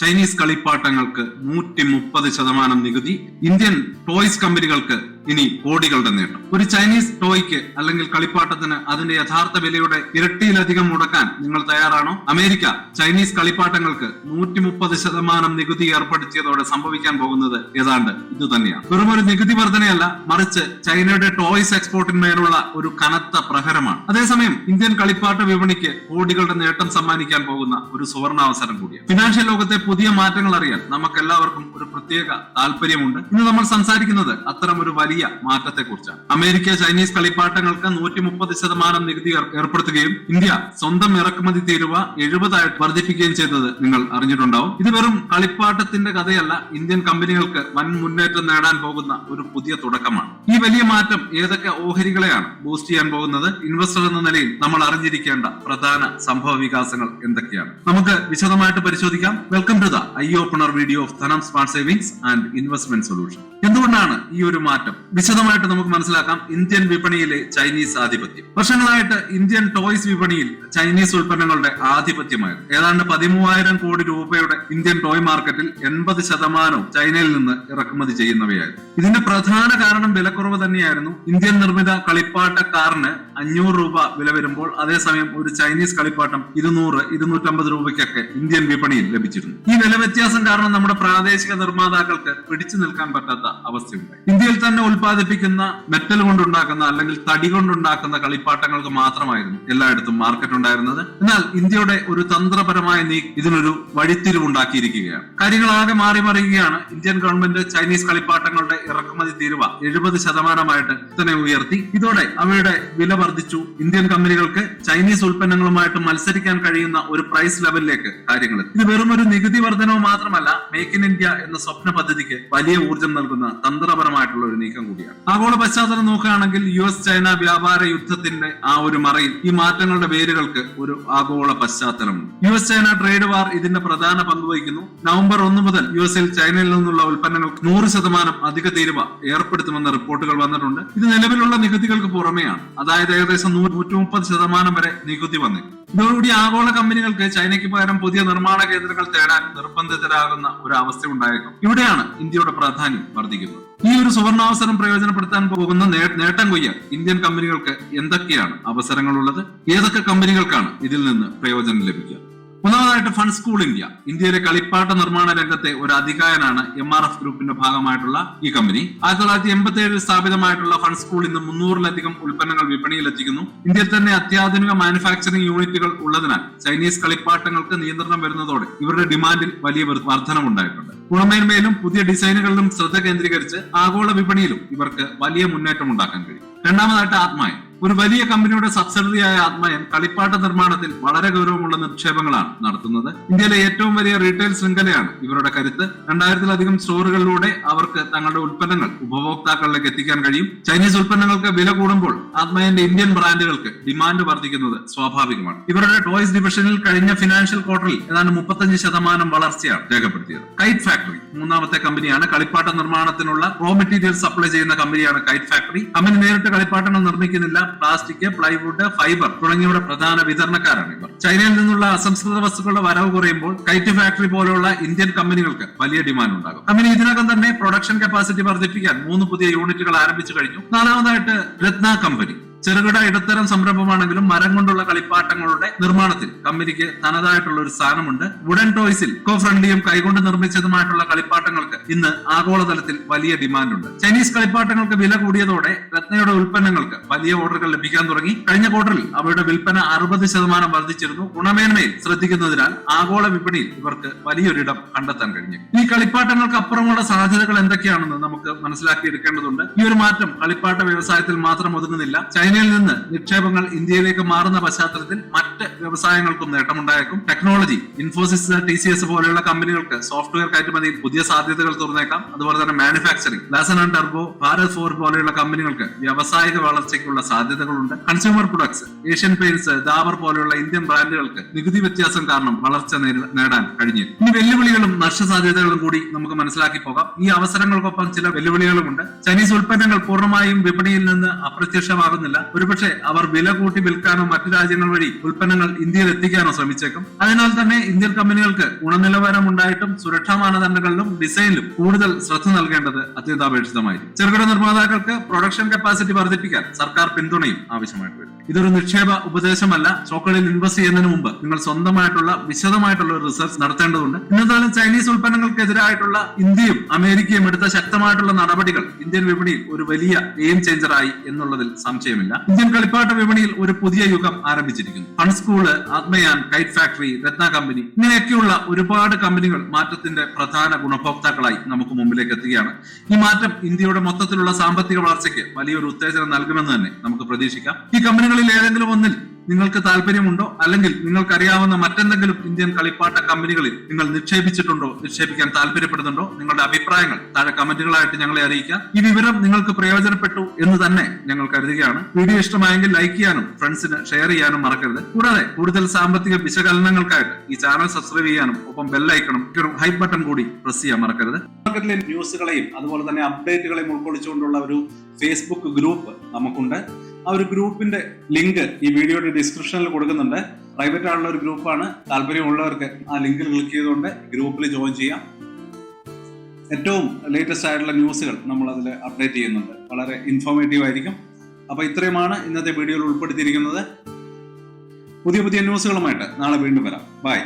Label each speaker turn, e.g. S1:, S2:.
S1: Chinese കളിപ്പാട്ടങ്ങൾക്ക് 130% നികുതി. Indian toys കമ്പനികൾക്ക് ഇനി കോടികളുടെ നേട്ടം. ഒരു ചൈനീസ് ടോയ്ക്ക് അല്ലെങ്കിൽ കളിപ്പാട്ടത്തിന് അതിന്റെ യഥാർത്ഥ വിലയുടെ ഇരട്ടിയിലധികം മുടക്കാൻ നിങ്ങൾ തയ്യാറാണോ? അമേരിക്ക ചൈനീസ് കളിപ്പാട്ടങ്ങൾക്ക് 130% നികുതി ഏർപ്പെടുത്തിയതോടെ സംഭവിക്കാൻ പോകുന്നത് ഏതാണ്ട് ഇത് തന്നെയാണ്. വെറും ഒരു നികുതി വർധനയല്ല, മറിച്ച് ചൈനയുടെ ടോയ്സ് എക്സ്പോർട്ടിന്മേലുള്ള ഒരു കനത്ത പ്രഹരമാണ്. അതേസമയം ഇന്ത്യൻ കളിപ്പാട്ട വിപണിക്ക് കോടികളുടെ നേട്ടം സമ്മാനിക്കാൻ പോകുന്ന ഒരു സുവർണാവസരം കൂടിയാണ്. ഫിനാൻഷ്യൽ ലോകത്തെ പുതിയ മാറ്റങ്ങൾ അറിയാൻ നമുക്ക് എല്ലാവർക്കും ഒരു പ്രത്യേക താല്പര്യമുണ്ട്. ഇന്ന് നമ്മൾ സംസാരിക്കുന്നത് അത്തരം ഒരു വലിയ മാറ്റത്തെ കുറിച്ചാണ്. അമേരിക്ക ചൈനീസ് കളിപ്പാട്ടങ്ങൾക്ക് 130% നികുതി ഏർപ്പെടുത്തുകയും ഇന്ത്യ സ്വന്തം ഇറക്കുമതി തീരുവ 70% വർദ്ധിപ്പിക്കുകയും ചെയ്തത് നിങ്ങൾ അറിഞ്ഞിട്ടുണ്ടാവും. ഇത് വെറും കളിപ്പാട്ടത്തിന്റെ കഥയല്ല, ഇന്ത്യൻ കമ്പനികൾക്ക് വൻ മുന്നേറ്റം നേടാൻ പോകുന്ന ഒരു പുതിയ തുടക്കമാണ്. ഈ വലിയ മാറ്റം ഏതൊക്കെ ഓഹരികളെയാണ് ബൂസ്റ്റ് ചെയ്യാൻ പോകുന്നത്? ഇൻവെസ്റ്റർ എന്ന നിലയിൽ നമ്മൾ അറിഞ്ഞിരിക്കേണ്ട പ്രധാന സംഭവ വികാസങ്ങൾ എന്തൊക്കെയാണ്? നമുക്ക് വിശദമായിട്ട് പരിശോധിക്കാം. Welcome to the eye opener video of Dhanam smart savings and investment solution. എന്തുകൊണ്ടാണ് ഈ ഒരു മാറ്റം? വിശദമായിട്ട് നമുക്ക് മനസ്സിലാക്കാം. ഇന്ത്യൻ വിപണിയിലെ ചൈനീസ് ആധിപത്യം. വർഷങ്ങളായിട്ട് ഇന്ത്യൻ ടോയ്സ് വിപണിയിൽ ചൈനീസ് ഉൽപ്പന്നങ്ങളുടെ ആധിപത്യമായിരുന്നു. ഏതാണ്ട് 13,000 കോടി രൂപയുടെ ഇന്ത്യൻ ടോയ് മാർക്കറ്റിൽ 80% ചൈനയിൽ നിന്ന് ഇറക്കുമതി ചെയ്യുന്നവയായിരുന്നു. ഇതിന്റെ പ്രധാന കാരണം വിലക്കുറവ് തന്നെയായിരുന്നു. ഇന്ത്യൻ നിർമ്മിത കളിപ്പാട്ട കാറിന് 500 രൂപ വില വരുമ്പോൾ അതേസമയം ഒരു ചൈനീസ് കളിപ്പാട്ടം 200-250 രൂപയ്ക്കൊക്കെ ഇന്ത്യൻ വിപണിയിൽ ലഭിച്ചിരുന്നു. ഈ വില വ്യത്യാസം കാരണം നമ്മുടെ പ്രാദേശിക നിർമ്മാതാക്കൾക്ക് പിടിച്ചു നിൽക്കാൻ പറ്റാത്ത അവസ്ഥയുണ്ടായി. ഇന്ത്യയിൽ തന്നെ ഉൽപ്പാദിപ്പിക്കുന്ന മെറ്റൽ കൊണ്ടുണ്ടാക്കുന്ന അല്ലെങ്കിൽ തടി കൊണ്ടുണ്ടാക്കുന്ന കളിപ്പാട്ടങ്ങൾക്ക് മാത്രമായിരുന്നു എല്ലായിടത്തും മാർക്കറ്റ് ഉണ്ടായിരുന്നത്. എന്നാൽ ഇന്ത്യയുടെ ഒരു തന്ത്രപരമായ ഇതിനൊരു വഴിത്തിരിവുണ്ടാക്കിയിരിക്കുകയാണ്. കാര്യങ്ങളാകെ മാറി മറിയുകയാണ്. ഇന്ത്യൻ ഗവൺമെന്റ് ചൈനീസ് കളിപ്പാട്ടങ്ങളുടെ ഇറക്കുമതി തീരുവ 70% തന്നെ ഉയർത്തി. ഇതോടെ അവയുടെ വില വർദ്ധിച്ചു. ഇന്ത്യൻ കമ്പനികൾക്ക് ചൈനീസ് ഉൽപ്പന്നങ്ങളുമായിട്ട് മത്സരിക്കാൻ കഴിയുന്ന ഒരു പ്രൈസ് ലെവലിലേക്ക് കാര്യങ്ങൾ എത്തി. ഇത് വെറും ഒരു നികുതി വർധനവ് മാത്രമല്ല, മേക്ക് ഇൻ ഇന്ത്യ എന്ന സ്വപ്ന പദ്ധതിക്ക് വലിയ ഊർജ്ജം നൽകുന്ന തന്ത്രപരമായിട്ടുള്ള ഒരു നീക്കം കൂടിയാണ്. ആഗോള പശ്ചാത്തലം നോക്കുകയാണെങ്കിൽ US ചൈന വ്യാപാര യുദ്ധത്തിന്റെ ആ ഒരു മറയിൽ ഈ മാറ്റങ്ങളുടെ വേരുകൾക്ക് ഒരു ആഗോള പശ്ചാത്തലമുണ്ട്. US ചൈന ട്രേഡ് വാർ ഇതിന്റെ പ്രധാന പങ്ക് വഹിക്കുന്നു. നവംബർ 1 മുതൽ US ചൈനയിൽ നിന്നുള്ള ഉൽപ്പന്നങ്ങൾക്ക് 100% അധിക തീരുവ ഏർപ്പെടുത്തുമെന്ന റിപ്പോർട്ടുകൾ വന്നിട്ടുണ്ട്. ഇത് നിലവിലുള്ള നികുതികൾക്ക് പുറമെയാണ്. അതായത് ഏകദേശം 130% വരെ നികുതി വന്നേക്കും. ഇതോടുകൂടി ആഗോള കമ്പനികൾക്ക് ചൈനയ്ക്ക് പകരം പുതിയ നിർമ്മാണ കേന്ദ്രങ്ങൾ തേടാൻ നിർബന്ധിതരാകുന്ന ഒരു അവസ്ഥ ഉണ്ടായേക്കും. ഇവിടെയാണ് ഇന്ത്യയുടെ പ്രാധാന്യം വർദ്ധിക്കുന്നത്. ഈ ഒരു സുവർണാവസരം പ്രയോജനപ്പെടുത്താൻ പോകുന്ന നേട്ടം കൊയ്യാൻ ഇന്ത്യൻ കമ്പനികൾക്ക് എന്തൊക്കെയാണ് അവസരങ്ങളുള്ളത്? ഏതൊക്കെ കമ്പനികൾക്കാണ് ഇതിൽ നിന്ന് പ്രയോജനം ലഭിക്കുക? ഒന്നാമതായിട്ട് ഫൺ സ്കൂൾ ഇന്ത്യ. ഇന്ത്യയിലെ കളിപ്പാട്ട നിർമ്മാണ രംഗത്തെ ഒരു അതികായനാണ് MRF ഗ്രൂപ്പിന്റെ ഭാഗമായിട്ടുള്ള ഈ കമ്പനി. 1987 സ്ഥാപിതമായിട്ടുള്ള ഫൺ സ്കൂൾ ഇന്ന് 300-ലധികം ഉൽപ്പന്നങ്ങൾ വിപണിയിൽ എത്തിക്കുന്നു. ഇന്ത്യയിൽ തന്നെ അത്യാധുനിക മാനുഫാക്ചറിംഗ് യൂണിറ്റുകൾ ഉള്ളതിനാൽ ചൈനീസ് കളിപ്പാട്ടങ്ങൾക്ക് നിയന്ത്രണം വരുന്നതോടെ ഇവരുടെ ഡിമാൻഡിൽ വലിയ വർധനമുണ്ടായിട്ടുണ്ട്. ഗുണമേന്മയിലും പുതിയ ഡിസൈനുകളിലും ശ്രദ്ധ കേന്ദ്രീകരിച്ച് ആഗോള വിപണിയിലും ഇവർക്ക് വലിയ മുന്നേറ്റം ഉണ്ടാക്കാൻ കഴിയും. രണ്ടാമതായിട്ട് ആത്മായൻ. ഒരു വലിയ കമ്പനിയുടെ സബ്സിഡറിയായ ആത്മായൻ കളിപ്പാട്ട നിർമ്മാണത്തിൽ വളരെ ഗൗരവമുള്ള നിക്ഷേപങ്ങളാണ് നടത്തുന്നത്. ഇന്ത്യയിലെ ഏറ്റവും വലിയ റീറ്റെയിൽ ശൃംഖലയാണ് ഇവരുടെ കരുത്ത്. 2000-ലധികം സ്റ്റോറുകളിലൂടെ അവർക്ക് തങ്ങളുടെ ഉൽപ്പന്നങ്ങൾ ഉപഭോക്താക്കളിലേക്ക് എത്തിക്കാൻ കഴിയും. ചൈനീസ് ഉൽപ്പന്നങ്ങൾക്ക് വില കൂടുമ്പോൾ ആത്മായന്റെ ഇന്ത്യൻ ബ്രാൻഡുകൾക്ക് ഡിമാൻഡ് വർദ്ധിക്കുന്നത് സ്വാഭാവികമാണ്. ഇവരുടെ ടോയ്സ് ഡിവിഷനിൽ കഴിഞ്ഞ ഫിനാൻഷ്യൽ ക്വാർട്ടറിൽ ഏതാണ്ട് 35% വളർച്ചയാണ് രേഖപ്പെടുത്തിയത്. കൈറ്റ് ഫാക്ടറി മൂന്നാമത്തെ കമ്പനിയാണ്. കളിപ്പാട്ട നിർമ്മാണത്തിനുള്ള റോ മെറ്റീരിയൽ സപ്ലൈ ചെയ്യുന്ന കമ്പനിയാണ് കൈറ്റ് ഫാക്ടറി. കമ്പനി നേരിട്ട് കളിപ്പാട്ടങ്ങൾ നിർമ്മിക്കുന്നില്ല. പ്ലാസ്റ്റിക്, പ്ലൈവുഡ്, ഫൈബർ തുടങ്ങിയവരുടെ പ്രധാന വിതരണക്കാരാണ് ഇവർ. ചൈനയിൽ നിന്നുള്ള അസംസ്കൃത വസ്തുക്കളുടെ വരവ് കുറയുമ്പോൾ കൈറ്റ് ഫാക്ടറി പോലുള്ള ഇന്ത്യൻ കമ്പനികൾക്ക് വലിയ ഡിമാൻഡ് ഉണ്ടാകും. കമ്പനി ഇതിനകം തന്നെ പ്രൊഡക്ഷൻ കപ്പാസിറ്റി വർദ്ധിപ്പിക്കാൻ 3 പുതിയ യൂണിറ്റുകൾ ആരംഭിച്ചു കഴിഞ്ഞു. നാലാമതായിട്ട് രത്ന കമ്പനി. ചെറുകിട ഇടത്തരം സംരംഭമാണെങ്കിലും മരം കൊണ്ടുള്ള കളിപ്പാട്ടങ്ങളുടെ നിർമ്മാണത്തിൽ കമ്പനിക്ക് തനതായിട്ടുള്ള ഒരു സ്ഥാനമുണ്ട്. വുഡൻ ടോയ്സിൽ ഇക്കോ ഫ്രണ്ട്ലിയും കൈകൊണ്ട് നിർമ്മിച്ചതുമായിട്ടുള്ള കളിപ്പാട്ടങ്ങൾക്ക് ഇന്ന് ആഗോളതലത്തിൽ വലിയ ഡിമാൻഡുണ്ട്. ചൈനീസ് കളിപ്പാട്ടങ്ങൾക്ക് വില കൂടിയതോടെ രത്നയുടെ ഉൽപ്പന്നങ്ങൾക്ക് വലിയ ഓർഡറുകൾ ലഭിക്കാൻ തുടങ്ങി. കഴിഞ്ഞ ക്വാർട്ടറിൽ അവയുടെ വിൽപ്പന 60% വർദ്ധിച്ചിരുന്നു. ഗുണമേന്മയിൽ ശ്രദ്ധിക്കുന്നതിനാൽ ആഗോള വിപണിയിൽ ഇവർക്ക് വലിയൊരിടം കണ്ടെത്താൻ കഴിഞ്ഞു. ഈ കളിപ്പാട്ടങ്ങൾക്ക് അപ്പുറമുള്ള സാധ്യതകൾ എന്തൊക്കെയാണെന്ന് നമുക്ക് മനസ്സിലാക്കിയെടുക്കേണ്ടതുണ്ട്. ഈ ഒരു മാറ്റം കളിപ്പാട്ട വ്യവസായത്തിൽ മാത്രം ഒതുങ്ങുന്നില്ല. ചൈനയിൽ നിന്ന് നിക്ഷേപങ്ങൾ ഇന്ത്യയിലേക്ക് മാറുന്ന പശ്ചാത്തലത്തിൽ മറ്റ് വ്യവസായങ്ങൾക്കും നേട്ടമുണ്ടായേക്കും. ടെക്നോളജി, ഇൻഫോസിസ്, TCS പോലെയുള്ള കമ്പനികൾക്ക് സോഫ്റ്റ്വെയർ കയറ്റുമതിയിൽ പുതിയ സാധ്യതകൾ തുറന്നേക്കാം. അതുപോലെ തന്നെ മാനുഫാക്ചറിംഗ്, ലാസൻ ആൻഡ് ടർബോ, ഭാരത് ഫോർ പോലെയുള്ള കമ്പനികൾക്ക് വ്യാവസായിക വളർച്ചയ്ക്കുള്ള സാധ്യതകളുണ്ട്. Consumer products, Asian Paints, Dabur പോലെയുള്ള ഇന്ത്യൻ ബ്രാൻഡുകൾക്ക് നികുതി വ്യത്യാസം കാരണം വളർച്ച നേടാൻ കഴിഞ്ഞു. ഇനി വെല്ലുവിളികളും നഷ്ടസാധ്യതകളും കൂടി നമുക്ക് മനസ്സിലാക്കി പോകാം. ഈ അവസരങ്ങൾക്കൊപ്പം ചില വെല്ലുവിളികളുമുണ്ട്. ചൈനീസ് ഉൽപ്പന്നങ്ങൾ പൂർണ്ണമായും വിപണിയിൽ നിന്ന് അപ്രത്യക്ഷമാകുന്നില്ല. സാധിക്കില്ല. ഒരുപക്ഷെ അവർ വില കൂട്ടി വിൽക്കാനോ മറ്റു രാജ്യങ്ങൾ വഴി ഉൽപ്പന്നങ്ങൾ ഇന്ത്യയിൽ എത്തിക്കാനോ ശ്രമിച്ചേക്കും. അതിനാൽ തന്നെ ഇന്ത്യൻ കമ്പനികൾക്ക് ഗുണനിലവാരം ഉണ്ടായിട്ടും സുരക്ഷാ മാനദണ്ഡങ്ങളിലും ഡിസൈനിലും കൂടുതൽ ശ്രദ്ധ നൽകേണ്ടത് അത്യന്താപേക്ഷിതമായിരിക്കും. ചെറുകിട നിർമ്മാതാക്കൾക്ക് പ്രൊഡക്ഷൻ കപ്പാസിറ്റി വർദ്ധിപ്പിക്കാൻ സർക്കാർ പിന്തുണയും ആവശ്യമായിട്ട് വരും. ഇതൊരു നിക്ഷേപ ഉപദേശമല്ല. സ്റ്റോക്കുകളിൽ ഇൻവെസ്റ്റ് ചെയ്യുന്നതിന് മുമ്പ് നിങ്ങൾ സ്വന്തമായിട്ടുള്ള വിശദമായിട്ടുള്ള ഒരു റിസർച്ച് നടത്തേണ്ടതുണ്ട്. ഇന്നത്തെ ചൈനീസ് ഉൽപ്പന്നങ്ങൾക്കെതിരായിട്ടുള്ള ഇന്ത്യയും അമേരിക്കയും എടുത്ത ശക്തമായിട്ടുള്ള നടപടികൾ ഇന്ത്യൻ വിപണിയിൽ ഒരു വലിയ ഗെയിം ചേഞ്ചറായി എന്നുള്ളതിൽ സംശയമില്ല. ഇന്ത്യൻ കളിപ്പാട്ട വിപണിയിൽ ഒരു പുതിയ യുഗം ആരംഭിച്ചിരിക്കുന്നു. ഫൺസ്കൂള്, ആത്മയാൻ, കൈറ്റ് ഫാക്ടറി, രത്ന കമ്പനി ഇങ്ങനെയൊക്കെയുള്ള ഒരുപാട് കമ്പനികൾ മാറ്റത്തിന്റെ പ്രധാന ഗുണഭോക്താക്കളായി നമുക്ക് മുമ്പിലേക്ക് എത്തുകയാണ്. ഈ മാറ്റം ഇന്ത്യയുടെ മൊത്തത്തിലുള്ള സാമ്പത്തിക വളർച്ചയ്ക്ക് വലിയൊരു ഉത്തേജനം നൽകുമെന്ന് തന്നെ നമുക്ക് പ്രതീക്ഷിക്കാം. ഈ കമ്പനികളിൽ ഏതെങ്കിലും ഒന്നിൽ നിങ്ങൾക്ക് താല്പര്യമുണ്ടോ, അല്ലെങ്കിൽ നിങ്ങൾക്കറിയാവുന്ന മറ്റെന്തെങ്കിലും ഇന്ത്യൻ കളിപ്പാട്ട കമ്പനികളിൽ നിങ്ങൾ നിക്ഷേപിച്ചിട്ടുണ്ടോ, നിക്ഷേപിക്കാൻ താല്പര്യപ്പെടുന്നുണ്ടോ? നിങ്ങളുടെ അഭിപ്രായങ്ങൾ താഴെ കമന്റുകളായിട്ട് ഞങ്ങളെ അറിയിക്കാം. ഈ വിവരം നിങ്ങൾക്ക് പ്രയോജനപ്പെട്ടു എന്ന് തന്നെ ഞങ്ങൾ കരുതുകയാണ്. വീഡിയോ ഇഷ്ടമായെങ്കിൽ ലൈക്ക് ചെയ്യാനും ഫ്രണ്ട്സിന് ഷെയർ ചെയ്യാനും മറക്കരുത്. കൂടാതെ കൂടുതൽ സാമ്പത്തിക വിശകലനങ്ങൾക്കായിട്ട് ഈ ചാനൽ സബ്സ്ക്രൈബ് ചെയ്യാനും ഒപ്പം ബെല്ലൈക്കണം ഹൈപ്പ് ബട്ടൺ കൂടി പ്രസ് ചെയ്യാൻ മറക്കരുത്. മാർക്കറ്റിലെ ന്യൂസുകളെയും അതുപോലെ തന്നെ അപ്ഡേറ്റുകളെയും ഉൾക്കൊള്ളിച്ചുകൊണ്ടുള്ള ഒരു ഫേസ്ബുക്ക് ഗ്രൂപ്പ് നമുക്കുണ്ട്. ആ ഒരു ഗ്രൂപ്പിന്റെ ലിങ്ക് ഈ വീഡിയോയുടെ ഡിസ്ക്രിപ്ഷനിൽ കൊടുക്കുന്നുണ്ട്. പ്രൈവറ്റ് ആയിട്ടുള്ള ഒരു ഗ്രൂപ്പാണ്. താല്പര്യമുള്ളവർക്ക് ആ ലിങ്കിൽ ക്ലിക്ക് ചെയ്തുകൊണ്ട് ഗ്രൂപ്പിൽ ജോയിൻ ചെയ്യാം. ഏറ്റവും ലേറ്റസ്റ്റ് ആയിട്ടുള്ള ന്യൂസുകൾ നമ്മൾ അതിൽ അപ്ഡേറ്റ് ചെയ്യുന്നുണ്ട്. വളരെ ഇൻഫോർമേറ്റീവ് ആയിരിക്കും. അപ്പൊ ഇത്രയുമാണ് ഇന്നത്തെ വീഡിയോയിൽ ഉൾപ്പെടുത്തിയിരിക്കുന്നത്. പുതിയ ന്യൂസുകളുമായിട്ട് നാളെ വീണ്ടും വരാം. ബൈ.